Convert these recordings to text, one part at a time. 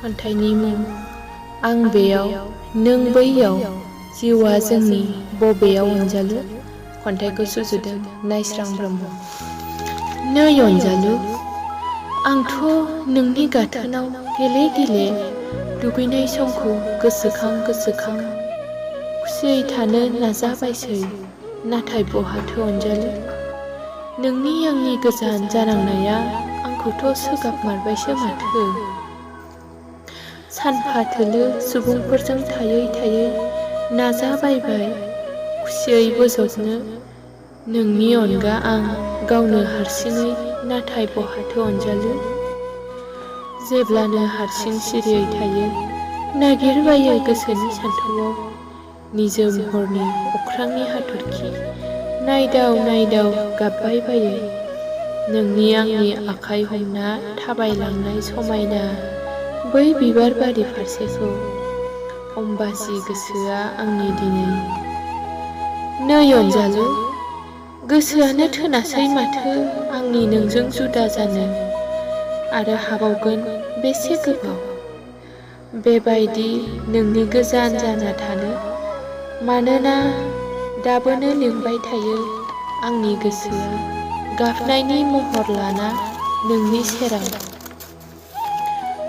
खन्थाइनि मुं आं बेयाव नों बैयाव जिउआ जोंनि बबेयाव अनजालु खन्थाइखौ सुजुदों नायस्रां ब्रह्म। नै अनजालु आंथ' नोंनि गाथोनाव गेले गेले दुगैनाय समखौ गोसोखां गोसोखां खुसियै थानो नाजाबायसै नाथाय बहाथो अनजालु नोंनि आंनि गोजान जानांनाया आंखौथ' सोगाबमारबायसो माथो। सानफा थोलो सुबुंफोरजों थायै थायै नाजाबायबाय खुसियै बोजबनो नोंनि अनगा आं गावनो हारसिङै नाथाय बहाथो अनजालु जेब्लानो हारसिं सिरियै थायो नागिरबायो गोसोनि सान्थौआव निजोम हरनि अख्रांनि हाथरखि नायदाव नायदाव गाबबाय बायो नोंनि आंनि आखाइ हमना थाबायलांनाय समायना बै बिबार बारि फारसेखौ अम्बासि गोसोआ आंनि दिनै। नै अनजालु गोसोआनो थोनासै माथो आंनि नोंजों जुदा जानो आरो हाबावगोन बेसे गोबाव बेबायदि नोंनि गोजान जाना थानो मानोना दाबोनो लिंबाय थायो आंनि गोसोआ गाबनायनि महर लाना नोंनि सेराव।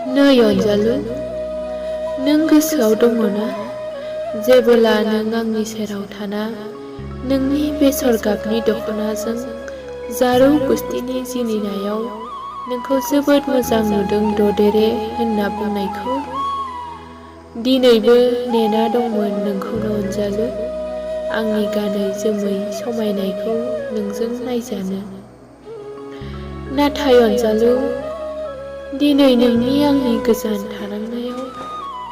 नै अनजालु नों गोसोआव दङना जेबोला नों आंनि सेराव थाना नोंनि बेसर गाबनि दख'नाजों जारौ गुस्थिनि जिनिनायाव नोंखौ जोबोद मोजां नुदों ददेरे होनना बुंनायखौ दिनैबो नेना दंमोन नोंखौनो अनजालु आंनि गानै जोमै समायनायखौ नोंजों नायजानो। नाथाय अनजालु दिनै नोंनि आंनि गोजान थानांनायाव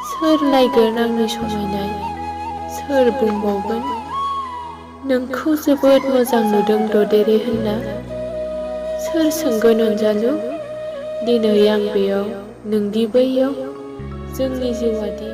सोर नायगोन आंनि समायनाय सोर बुंबावगोन नोंखौ जोबोद मोजां नुदों ददेरे होनना सोर सोंगोन अनजालु दिनै आं बेयाव नोंदि बैयाव जोंनि जिउआदि